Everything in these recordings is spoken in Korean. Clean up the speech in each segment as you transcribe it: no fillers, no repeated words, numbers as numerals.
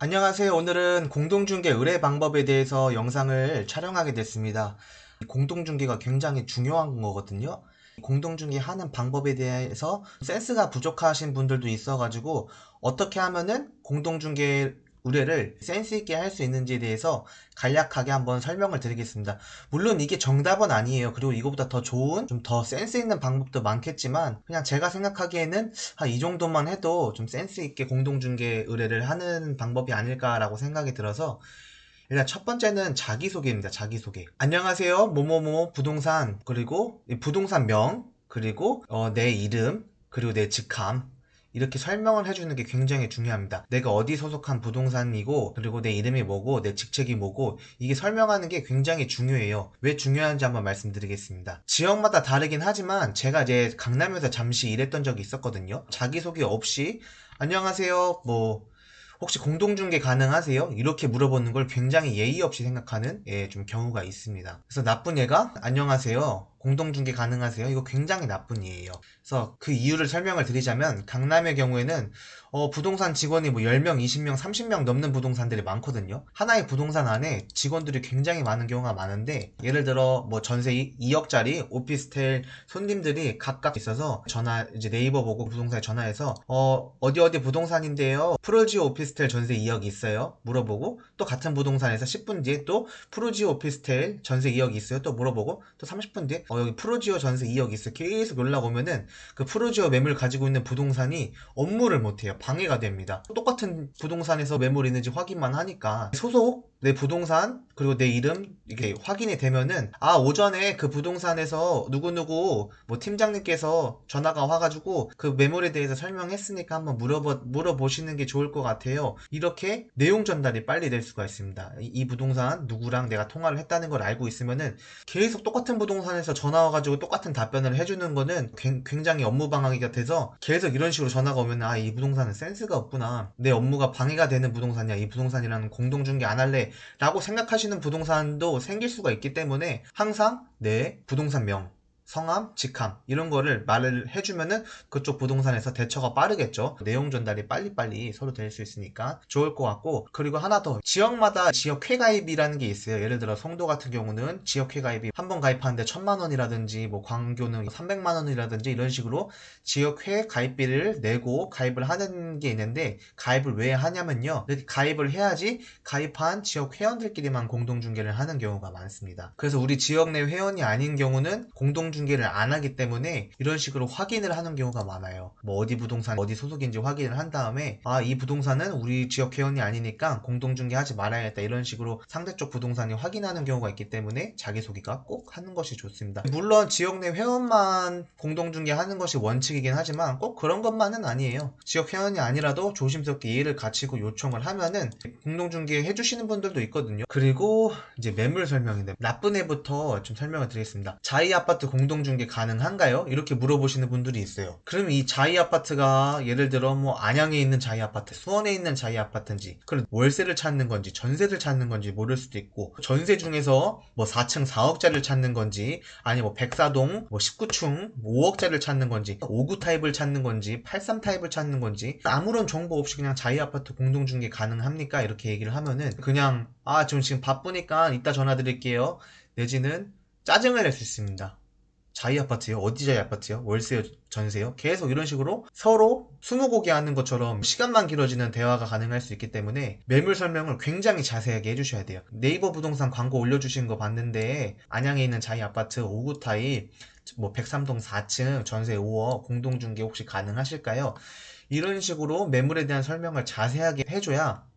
안녕하세요. 오늘은 공동중개 의뢰 방법에 대해서 영상을 촬영하게 됐습니다. 공동중개가 굉장히 중요한 거거든요. 공동중개 하는 방법에 대해서 센스가 부족하신 분들도 있어가지고 어떻게 하면은 공동중개 의뢰를 센스 있게 할 수 있는지에 대해서 간략하게 한번 설명을 드리겠습니다. 물론 이게 정답은 아니에요. 그리고 이거보다 더 좋은, 좀 더 센스 있는 방법도 많겠지만 그냥 제가 생각하기에는 이 정도만 해도 좀 센스 있게 공동중개 의뢰를 하는 방법이 아닐까라고 생각이 들어서 일단 첫 번째는 자기소개입니다. 자기소개. 안녕하세요. 뭐뭐뭐 부동산, 그리고 이 부동산명, 그리고 내 이름, 그리고 내 직함. 이렇게 설명을 해주는 게 굉장히 중요합니다. 내가 어디 소속한 부동산이고, 그리고 내 이름이 뭐고, 내 직책이 뭐고, 이게 설명하는 게 굉장히 중요해요. 왜 중요한지 한번 말씀드리겠습니다. 지역마다 다르긴 하지만, 제가 이제 강남에서 잠시 일했던 적이 있었거든요. 자기소개 없이, 안녕하세요. 혹시 공동중개 가능하세요? 이렇게 물어보는 걸 굉장히 예의 없이 생각하는 좀 경우가 있습니다. 그래서 나쁜 얘가 안녕하세요. 공동중개 가능하세요? 이거 굉장히 나쁜 예예요. 그래서 그 이유를 설명을 드리자면 강남의 경우에는 부동산 직원이 뭐 10명, 20명, 30명 넘는 부동산들이 많거든요. 하나의 부동산 안에 직원들이 굉장히 많은 경우가 많은데 예를 들어 뭐 전세 2억짜리 오피스텔 손님들이 각각 있어서 이제 네이버 보고 부동산에 전화해서 어디 어디 부동산인데요. 프로지오 오피스텔 전세 2억 있어요. 물어보고 또 같은 부동산에서 10분 뒤에 또 프로지오 오피스텔 전세 2억 있어요. 또 물어보고 또 30분 뒤에 여기 프로지오 전세 2억 있어요. 계속 연락 오면은 그 프로지오 매물 가지고 있는 부동산이 업무를 못해요. 방해가 됩니다. 똑같은 부동산에서 매물이 있는지 확인만 하니까 소속 내 부동산 그리고 내 이름 이게 확인이 되면은 오전에 그 부동산에서 누구누구 뭐 팀장님께서 전화가 와가지고 그 매물에 대해서 설명했으니까 한번 물어보시는 게 좋을 것 같아요. 이렇게 내용 전달이 빨리 될 수가 있습니다. 이 부동산 누구랑 내가 통화를 했다는 걸 알고 있으면은 계속 똑같은 부동산에서 전화 와가지고 똑같은 답변을 해주는 거는 굉장히 업무 방해가 돼서 계속 이런 식으로 전화가 오면 이 부동산은 센스가 없구나. 내 업무가 방해가 되는 부동산이야. 이 부동산이라는 공동중개 안 할래. 라고 생각하시는 부동산도 생길 수가 있기 때문에 항상 내 부동산명 성함, 직함 이런 거를 말을 해주면은 그쪽 부동산에서 대처가 빠르겠죠. 내용 전달이 빨리빨리 서로 될 수 있으니까 좋을 것 같고 그리고 하나 더 지역마다 지역회 가입이라는 게 있어요. 예를 들어 송도 같은 경우는 지역회 가입이 한 번 가입하는데 1,000만 원이라든지 뭐 광교는 300만 원이라든지 이런 식으로 지역회 가입비를 내고 가입을 하는 게 있는데 가입을 왜 하냐면요. 이렇게 가입을 해야지 가입한 지역 회원들끼리만 공동중개를 하는 경우가 많습니다. 그래서 우리 지역 내 회원이 아닌 경우는 공동중개를 안 하기 때문에 이런 식으로 확인을 하는 경우가 많아요. 뭐 어디 부동산 어디 소속인지 확인을 한 다음에 이 부동산은 우리 지역 회원이 아니니까 공동중개 하지 말아야겠다 이런 식으로 상대쪽 부동산이 확인하는 경우가 있기 때문에 자기소개가 꼭 하는 것이 좋습니다. 물론 지역 내 회원만 공동중개 하는 것이 원칙이긴 하지만 꼭 그런 것만은 아니에요. 지역 회원이 아니라도 조심스럽게 예의를 갖추고 요청을 하면은 공동중개 해주시는 분들도 있거든요. 그리고 이제 매물 설명인데 나쁜 애부터 좀 설명을 드리겠습니다. 자이 아파트 공동중개 가능한가요? 이렇게 물어보시는 분들이 있어요. 그럼 이 자이 아파트가 예를 들어 뭐 안양에 있는 자이 아파트, 수원에 있는 자이 아파트인지, 그럼 월세를 찾는 건지 전세를 찾는 건지 모를 수도 있고 전세 중에서 뭐 4층 4억짜리를 찾는 건지 아니 뭐 백사동 뭐 19층 5억짜리를 찾는 건지 59 타입을 찾는 건지 83 타입을 찾는 건지 아무런 정보 없이 그냥 자이 아파트 공동중개 가능합니까? 이렇게 얘기를 하면은 그냥 좀 지금 바쁘니까 이따 전화 드릴게요. 내지는 짜증을 낼 수 있습니다. 자이 아파트요? 어디 자이 아파트요? 월세요? 전세요? 계속 이런 식으로 서로 스무고개 하는 것처럼 시간만 길어지는 대화가 가능할 수 있기 때문에 매물 설명을 굉장히 자세하게 해주셔야 돼요. 네이버 부동산 광고 올려주신 거 봤는데 안양에 있는 자이 아파트 5구 타입 뭐 백삼동 4층 전세 5억 공동중개 혹시 가능하실까요? 이런 식으로 매물에 대한 설명을 자세하게 해줘야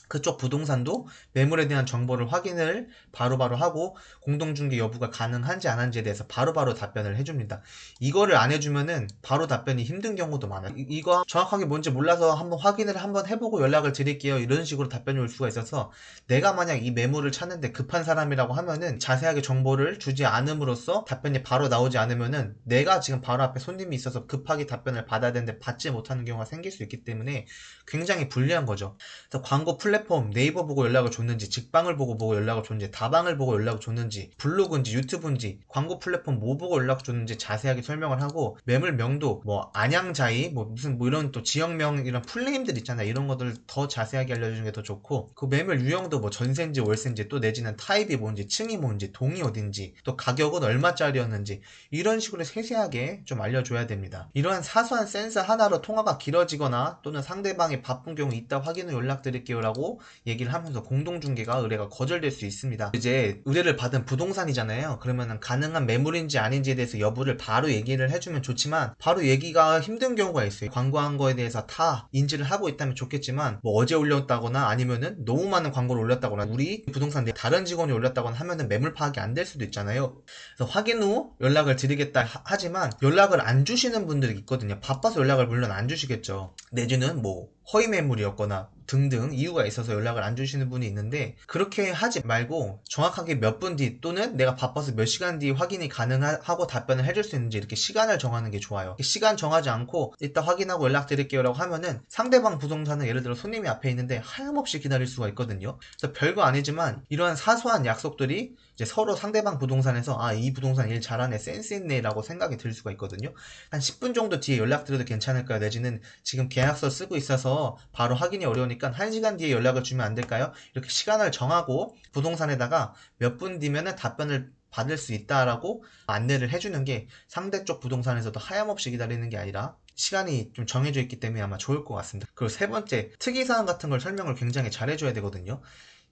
그쪽 부동산도 매물에 대한 정보를 확인을 바로바로 하고 공동중개 여부가 가능한지 안 한지에 대해서 바로바로 답변을 해줍니다. 이거를 안 해주면은 바로 답변이 힘든 경우도 많아요. 이거 정확하게 뭔지 몰라서 한번 확인을 한번 해보고 연락을 드릴게요. 이런 식으로 답변이 올 수가 있어서 내가 만약 이 매물을 찾는데 급한 사람이라고 하면은 자세하게 정보를 주지 않음으로써 답변이 바로 나오지 않으면은 내가 지금 바로 앞에 손님이 있어서 급하게 답변을 받아야 되는데 받지 못하는 경우가 생길 수 있기 때문에 굉장히 불리한 거죠. 그래서 광고 플랫폼 네이버 보고 연락을 줬는지, 직방을 보고 연락을 줬는지, 다방을 보고 연락을 줬는지, 블로그인지 유튜브인지, 광고 플랫폼 뭐 보고 연락 줬는지 자세하게 설명을 하고, 매물 명도 뭐 안양자이 뭐 무슨 뭐 이런 또 지역명 이런 풀네임들 있잖아요. 이런 것들 더 자세하게 알려주는 게 더 좋고, 그 매물 유형도 뭐 전세인지 월세인지, 또 내지는 타입이 뭔지, 층이 뭔지, 동이 어딘지, 또 가격은 얼마짜리였는지, 이런 식으로 세세하게 좀 알려줘야 됩니다. 이러한 사소한 센스 하나로 통화가 길어지거나 또는 상대방이 바쁜 경우 이따 확인 후 연락드릴게요 라고 얘기를 하면서 공동중개가 의뢰가 거절될 수 있습니다. 이제 의뢰를 받은 부동산이잖아요. 그러면은 가능한 매물인지 아닌지에 대해서 여부를 바로 얘기를 해주면 좋지만, 바로 얘기가 힘든 경우가 있어요. 광고한 거에 대해서 다 인지를 하고 있다면 좋겠지만, 뭐 어제 올렸다거나 아니면은 너무 많은 광고를 올렸다거나 우리 부동산 내 다른 직원이 올렸다거나 하면은 매물 파악이 안 될 수도 있잖아요. 그래서 확인 후 연락을 드리겠다 하지만 연락을 안 주시는 분들이 있거든요. 바빠서 연락을 물론 안 주시겠죠. 내지는 뭐 허위 매물이었거나 등등 이유가 있어서 연락을 안 주시는 분이 있는데, 그렇게 하지 말고 정확하게 몇 분 뒤 또는 내가 바빠서 몇 시간 뒤 확인이 가능하고 답변을 해줄 수 있는지 이렇게 시간을 정하는 게 좋아요. 시간 정하지 않고 이따 확인하고 연락드릴게요 라고 하면은 상대방 부동산은 예를 들어 손님이 앞에 있는데 하염없이 기다릴 수가 있거든요. 그래서 별거 아니지만 이러한 사소한 약속들이 이제 서로 상대방 부동산에서 아, 이 부동산 일 잘하네, 센스 있네 라고 생각이 들 수가 있거든요. 한 10분 정도 뒤에 연락드려도 괜찮을까요? 내지는 지금 계약서 쓰고 있어서 바로 확인이 어려우니까 1시간 뒤에 연락을 주면 안 될까요? 이렇게 시간을 정하고 부동산에다가 몇 분 뒤면은 답변을 받을 수 있다라고 안내를 해주는 게 상대 쪽 부동산에서도 하염없이 기다리는 게 아니라 시간이 좀 정해져 있기 때문에 아마 좋을 것 같습니다. 그리고 세 번째, 특이사항 같은 걸 설명을 굉장히 잘해줘야 되거든요.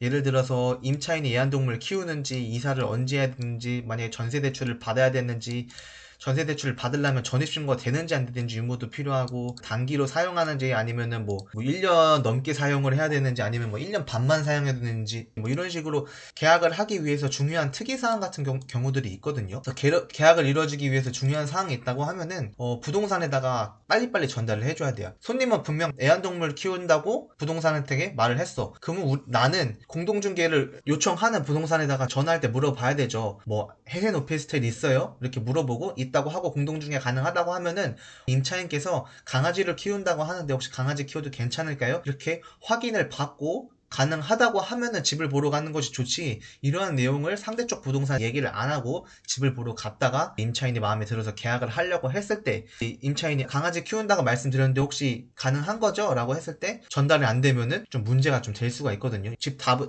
예를 들어서 임차인이 애완동물 키우는지, 이사를 언제 해야 되는지, 만약에 전세대출을 받아야 되는지, 전세대출을 받으려면 전입신고가 되는지 안 되는지 유무도 필요하고, 단기로 사용하는지 아니면은 뭐 1년 넘게 사용을 해야 되는지 아니면 뭐 1년 반만 사용해야 되는지, 뭐 이런 식으로 계약을 하기 위해서 중요한 특이사항 같은 경우들이 있거든요. 그래서 계약을 이루어지기 위해서 중요한 사항이 있다고 하면은 부동산에다가 빨리빨리 전달을 해줘야 돼요. 손님은 분명 애완동물 키운다고 부동산한테 말을 했어. 그러면 나는 공동중개를 요청하는 부동산에다가 전화할 때 물어봐야 되죠. 뭐 해센 오피스텔 있어요? 이렇게 물어보고 있다고 하고 공동중개 가능하다고 하면은 임차인께서 강아지를 키운다고 하는데 혹시 강아지 키워도 괜찮을까요? 이렇게 확인을 받고 가능하다고 하면은 집을 보러 가는 것이 좋지, 이러한 내용을 상대쪽 부동산 얘기를 안 하고 집을 보러 갔다가 임차인이 마음에 들어서 계약을 하려고 했을 때 임차인이 강아지 키운다고 말씀드렸는데 혹시 가능한 거죠? 라고 했을 때 전달이 안 되면은 좀 문제가 좀 될 수가 있거든요.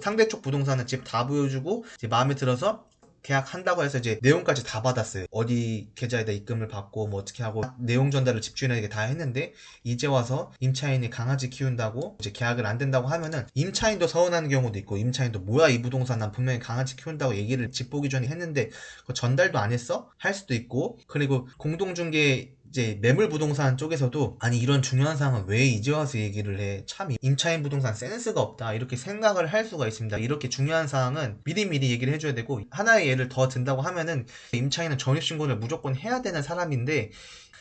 상대쪽 부동산은 집 다 보여주고 이제 마음에 들어서 계약한다고 해서 이제 내용까지 다 받았어요. 어디 계좌에다 입금을 받고 뭐 어떻게 하고 내용 전달을 집주인에게 다 했는데, 이제 와서 임차인이 강아지 키운다고 이제 계약을 안 된다고 하면은 임차인도 서운한 경우도 있고, 임차인도 뭐야 이 부동산 난 분명히 강아지 키운다고 얘기를 집 보기 전에 했는데 그거 전달도 안 했어? 할 수도 있고, 그리고 공동중개 이제 매물 부동산 쪽에서도 아니 이런 중요한 사항은 왜 이제 와서 얘기를 해, 참 임차인 부동산 센스가 없다 이렇게 생각을 할 수가 있습니다. 이렇게 중요한 사항은 미리미리 얘기를 해줘야 되고, 하나의 예를 더 든다고 하면은 임차인은 전입신고를 무조건 해야 되는 사람인데,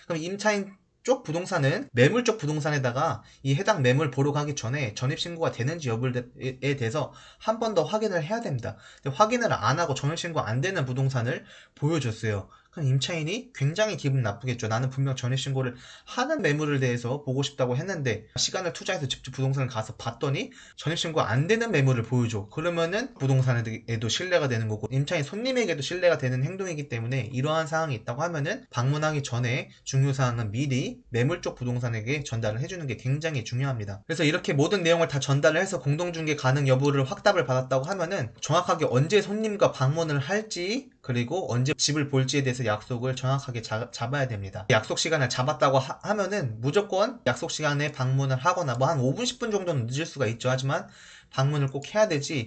그럼 임차인 쪽 부동산은 매물 쪽 부동산에다가 이 해당 매물 보러 가기 전에 전입신고가 되는지 여부에 대해서 한 번 더 확인을 해야 됩니다. 근데 확인을 안 하고 전입신고 안 되는 부동산을 보여줬어요. 그럼 임차인이 굉장히 기분 나쁘겠죠. 나는 분명 전입신고를 하는 매물에 대해서 보고 싶다고 했는데 시간을 투자해서 직접 부동산을 가서 봤더니 전입신고 안 되는 매물을 보여줘. 그러면은 부동산에도 신뢰가 되는 거고 임차인 손님에게도 신뢰가 되는 행동이기 때문에, 이러한 사항이 있다고 하면은 방문하기 전에 중요사항은 미리 매물 쪽 부동산에게 전달을 해주는 게 굉장히 중요합니다. 그래서 이렇게 모든 내용을 다 전달을 해서 공동중개 가능 여부를 확답을 받았다고 하면은 정확하게 언제 손님과 방문을 할지, 그리고 언제 집을 볼지에 대해서 약속을 정확하게 잡아야 됩니다. 약속 시간을 잡았다고 하면은 무조건 약속 시간에 방문을 하거나 뭐 한 5분 10분 정도는 늦을 수가 있죠. 하지만 방문을 꼭 해야 되지,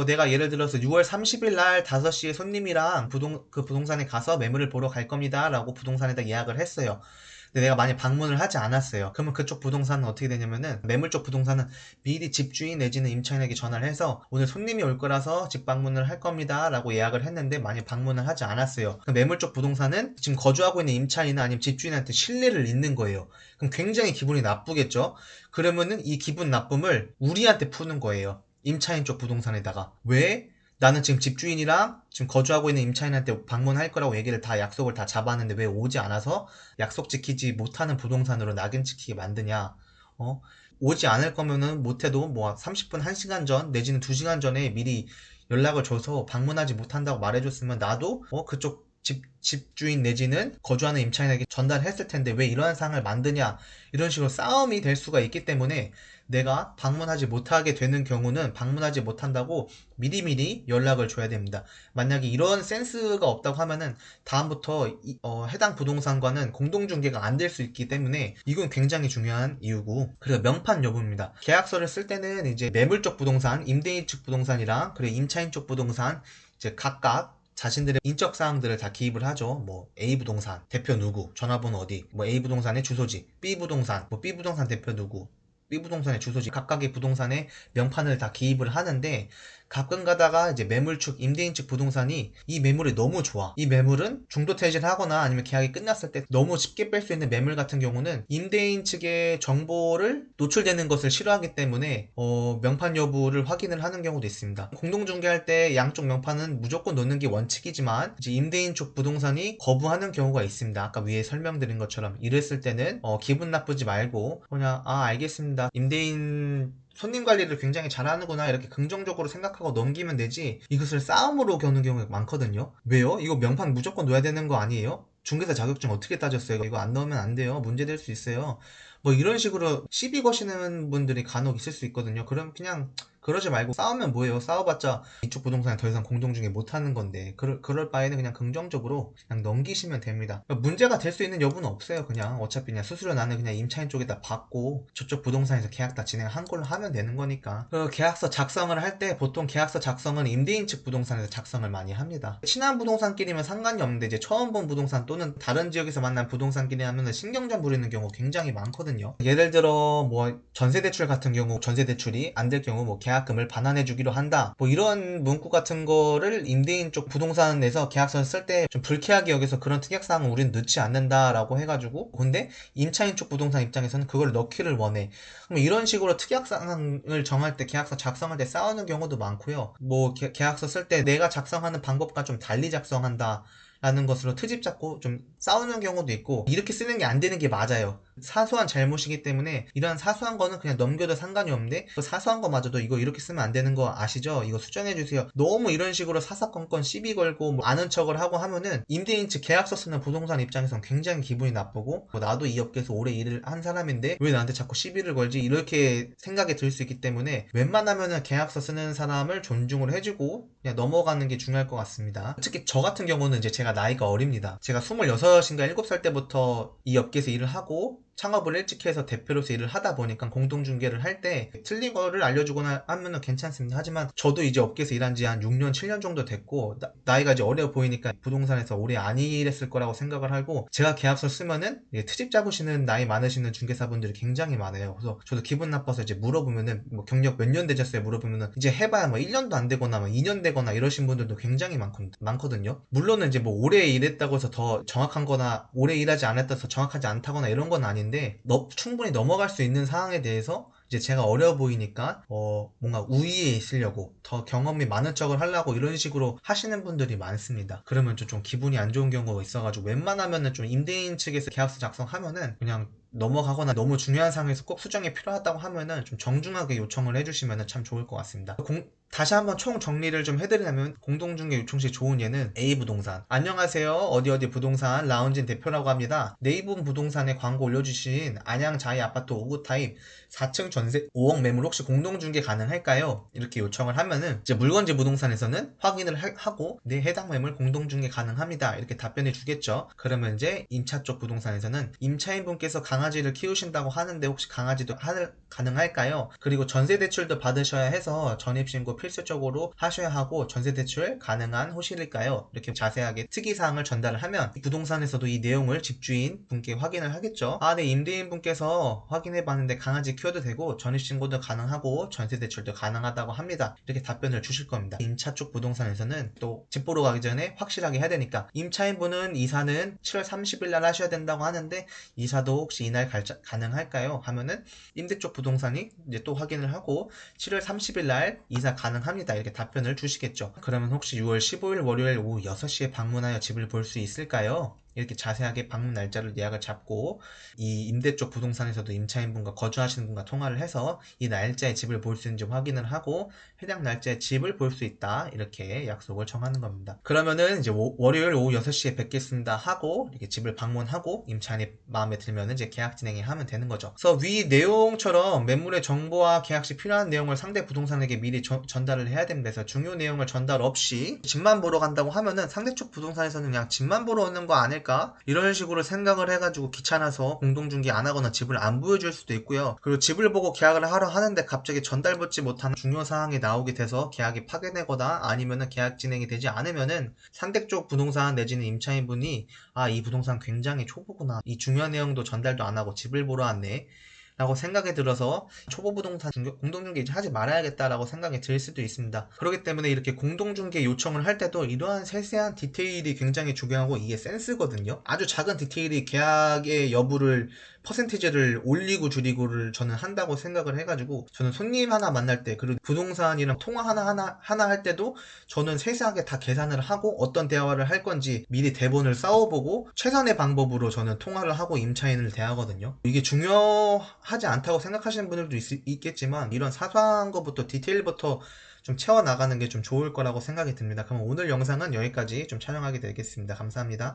내가 예를 들어서 6월 30일 날 5시에 손님이랑 그 부동산에 가서 매물을 보러 갈 겁니다 라고 부동산에다 예약을 했어요. 근데 내가 만약 방문을 하지 않았어요. 그러면 그쪽 부동산은 어떻게 되냐면은, 매물 쪽 부동산은 미리 집주인 내지는 임차인에게 전화를 해서 오늘 손님이 올 거라서 집 방문을 할 겁니다 라고 예약을 했는데 만약 방문을 하지 않았어요. 그럼 매물 쪽 부동산은 지금 거주하고 있는 임차인이나 아니면 집주인한테 신뢰를 잇는 거예요. 그럼 굉장히 기분이 나쁘겠죠. 그러면은 이 기분 나쁨을 우리한테 푸는 거예요. 임차인 쪽 부동산에다가. 왜? 나는 지금 집주인이랑 지금 거주하고 있는 임차인한테 방문할 거라고 약속을 다 잡았는데 왜 오지 않아서 약속 지키지 못하는 부동산으로 낙인 찍히게 만드냐. 오지 않을 거면은 못해도 뭐 30분, 1시간 전 내지는 2시간 전에 미리 연락을 줘서 방문하지 못한다고 말해줬으면 나도 그쪽 집주인 내지는 거주하는 임차인에게 전달했을 텐데 왜 이러한 상황을 만드냐, 이런 식으로 싸움이 될 수가 있기 때문에 내가 방문하지 못하게 되는 경우는 방문하지 못한다고 미리미리 연락을 줘야 됩니다. 만약에 이런 센스가 없다고 하면은 다음부터 해당 부동산과는 공동중개가 안 될 수 있기 때문에 이건 굉장히 중요한 이유고, 그리고 명판 여부입니다. 계약서를 쓸 때는 이제 매물 쪽 부동산, 임대인 측 부동산이랑 그리고 임차인 쪽 부동산 이제 각각 자신들의 인적 사항들을 다 기입을 하죠. 뭐 A 부동산 대표 누구, 전화번호 어디, 뭐 A 부동산의 주소지, B 부동산 뭐 B 부동산 대표 누구, B 부동산의 주소지, 각각의 부동산의 명판을 다 기입을 하는데, 가끔 가다가 이제 매물 측, 임대인 측 부동산이 이 매물이 너무 좋아, 이 매물은 중도 퇴실을 하거나 아니면 계약이 끝났을 때 너무 쉽게 뺄 수 있는 매물 같은 경우는 임대인 측의 정보를 노출되는 것을 싫어하기 때문에 명판 여부를 확인을 하는 경우도 있습니다. 공동중개할 때 양쪽 명판은 무조건 놓는 게 원칙이지만 이제 임대인 쪽 부동산이 거부하는 경우가 있습니다. 아까 위에 설명드린 것처럼 이랬을 때는 기분 나쁘지 말고 그냥 알겠습니다, 임대인 손님 관리를 굉장히 잘하는구나, 이렇게 긍정적으로 생각하고 넘기면 되지, 이것을 싸움으로 겨는 경우가 많거든요. 왜요? 이거 명판 무조건 넣어야 되는 거 아니에요? 중개사 자격증 어떻게 따졌어요? 이거 안 넣으면 안 돼요, 문제될 수 있어요. 뭐 이런 식으로 시비 거시는 분들이 간혹 있을 수 있거든요. 그럼 그냥 그러지 말고 싸우면 뭐예요? 싸워봤자 이쪽 부동산에 더 이상 공동중개 못하는 건데, 그럴 바에는 그냥 긍정적으로 그냥 넘기시면 됩니다. 문제가 될 수 있는 여부는 없어요. 그냥 어차피 그냥 수수료 나는 그냥 임차인 쪽에다 받고 저쪽 부동산에서 계약 다 진행한 걸로 하면 되는 거니까. 계약서 작성을 할 때 보통 계약서 작성은 임대인 측 부동산에서 작성을 많이 합니다. 친한 부동산끼리면 상관이 없는데 이제 처음 본 부동산 또는 다른 지역에서 만난 부동산끼리 하면 신경전 부리는 경우 굉장히 많거든요. 예를 들어 뭐 전세대출 같은 경우, 전세대출이 안 될 경우 뭐 계약금을 반환해 주기로 한다, 뭐 이런 문구 같은 거를 임대인 쪽 부동산에서 계약서를 쓸 때 좀 불쾌하게 여기서 그런 특약사항은 우리는 넣지 않는다라고 해가지고, 근데 임차인 쪽 부동산 입장에서는 그걸 넣기를 원해. 그럼 이런 식으로 특약사항을 정할 때, 계약서 작성할 때 싸우는 경우도 많고요. 뭐 계약서 쓸 때 내가 작성하는 방법과 좀 달리 작성한다 라는 것으로 트집 잡고 좀 싸우는 경우도 있고, 이렇게 쓰는 게 안 되는 게 맞아요. 사소한 잘못이기 때문에 이런 사소한 거는 그냥 넘겨도 상관이 없는데, 그 사소한 거마저도 이거 이렇게 쓰면 안 되는 거 아시죠? 이거 수정해 주세요. 너무 이런 식으로 사사건건 시비 걸고 뭐 아는 척을 하고 하면은 임대인 측 계약서 쓰는 부동산 입장에서는 굉장히 기분이 나쁘고, 뭐 나도 이 업계에서 오래 일을 한 사람인데 왜 나한테 자꾸 시비를 걸지, 이렇게 생각이 들 수 있기 때문에 웬만하면은 계약서 쓰는 사람을 존중을 해주고 그냥 넘어가는 게 중요할 것 같습니다. 특히 저 같은 경우는 이제 제가 나이가 어립니다. 제가 26인가 7살 때부터 이 업계에서 일을 하고 창업을 일찍 해서 대표로서 일을 하다 보니까 공동중개를 할 때 틀린 거를 알려주거나 하면은 괜찮습니다. 하지만 저도 이제 업계에서 일한 지 한 6년, 7년 정도 됐고 나이가 이제 어려 보이니까 부동산에서 오래 안 일했을 거라고 생각을 하고, 제가 계약서 쓰면은 트집 잡으시는 나이 많으시는 중개사분들이 굉장히 많아요. 그래서 저도 기분 나빠서 이제 물어보면은 뭐 경력 몇 년 되셨어요? 물어보면은 이제 해봐야 뭐 1년도 안 되거나 뭐 2년 되거나 이러신 분들도 굉장히 많거든요. 물론은 이제 뭐 오래 일했다고 해서 더 정확한 거나 오래 일하지 않았다고 해서 정확하지 않다거나 이런 건 아닌데, 충분히 넘어갈 수 있는 상황에 대해서 이제 제가 어려 보이니까 뭔가 우위에 있으려고 더 경험이 많은 척을 하려고 이런 식으로 하시는 분들이 많습니다. 그러면 좀 기분이 안 좋은 경우가 있어가지고 웬만하면은 좀 임대인 측에서 계약서 작성하면은 그냥 넘어가거나, 너무 중요한 상황에서 꼭 수정이 필요하다고 하면은 좀 정중하게 요청을 해주시면 참 좋을 것 같습니다. 다시 한번 총 정리를 좀 해드리자면, 공동중개 요청 시 좋은 예는 A부동산. 안녕하세요, 어디 부동산 라운진 대표라고 합니다. 네이버 부동산에 광고 올려주신 안양자이 아파트 5구 타입 4층 전세 5억 매물 혹시 공동중개 가능할까요? 이렇게 요청을 하면은 이제 물건지 부동산에서는 확인을 하고 네, 해당 매물 공동중개 가능합니다, 이렇게 답변해 주겠죠. 그러면 이제 임차 쪽 부동산에서는 임차인분께서 강아지를 키우신다고 하는데 혹시 강아지도 가능할까요? 그리고 전세대출도 받으셔야 해서 전입신고 필수적으로 하셔야 하고 전세대출 가능한 호실일까요? 이렇게 자세하게 특이사항을 전달을 하면 부동산에서도 이 내용을 집주인 분께 확인을 하겠죠. 네, 임대인 분께서 확인해봤는데 강아지 키워도 되고 전입신고도 가능하고 전세대출도 가능하다고 합니다, 이렇게 답변을 주실 겁니다. 임차 쪽 부동산에서는 또 집 보러 가기 전에 확실하게 해야 되니까, 임차인분은 이사는 7월 30일 날 하셔야 된다고 하는데 이사도 혹시 이날 가능할까요? 하면은 임대 쪽 부동산이 이제 또 확인을 하고 7월 30일 날 이사 가능합니다, 이렇게 답변을 주시겠죠. 그러면 혹시 6월 15일 월요일 오후 6시에 방문하여 집을 볼 수 있을까요? 이렇게 자세하게 방문 날짜를 예약을 잡고 이 임대 쪽 부동산에서도 임차인분과 거주하시는 분과 통화를 해서 이 날짜에 집을 볼 수 있는지 확인을 하고 해당 날짜에 집을 볼 수 있다 이렇게 약속을 정하는 겁니다. 그러면은 이제 월요일 오후 6시에 뵙겠습니다 하고 이렇게 집을 방문하고 임차인이 마음에 들면 이제 계약 진행하면 되는 거죠. 그래서 위 내용처럼 매물의 정보와 계약 시 필요한 내용을 상대 부동산에게 미리 전달을 해야 됩니다. 그래서 중요 내용을 전달 없이 집만 보러 간다고 하면은 상대 쪽 부동산에서는 그냥 집만 보러 오는 거 아닐까? 이런 식으로 생각을 해가지고 귀찮아서 공동중개 안 하거나 집을 안 보여줄 수도 있고요. 그리고 집을 보고 계약을 하려 하는데 갑자기 전달받지 못하는 중요 사항이 나오게 돼서 계약이 파괴되거나 아니면은 계약 진행이 되지 않으면은 상대 쪽 부동산 내지는 임차인분이 이 부동산 굉장히 초보구나. 이 중요한 내용도 전달도 안 하고 집을 보러 왔네. 라고 생각이 들어서 초보 부동산 공동중개 이제 하지 말아야겠다라고 생각이 들 수도 있습니다. 그렇기 때문에 이렇게 공동중개 요청을 할 때도 이러한 세세한 디테일이 굉장히 중요하고 이게 센스거든요. 아주 작은 디테일이 계약의 여부를 퍼센티지를 올리고 줄이고를 저는 한다고 생각을 해가지고 저는 손님 하나 만날 때 그리고 부동산이랑 통화 하나 할 때도 저는 세세하게 다 계산을 하고 어떤 대화를 할 건지 미리 대본을 쌓아보고 최선의 방법으로 저는 통화를 하고 임차인을 대하거든요. 이게 중요하지 않다고 생각하시는 분들도 있겠지만 이런 사소한 것부터 디테일부터 좀 채워나가는 게 좀 좋을 거라고 생각이 듭니다. 그럼 오늘 영상은 여기까지 좀 촬영하게 되겠습니다. 감사합니다.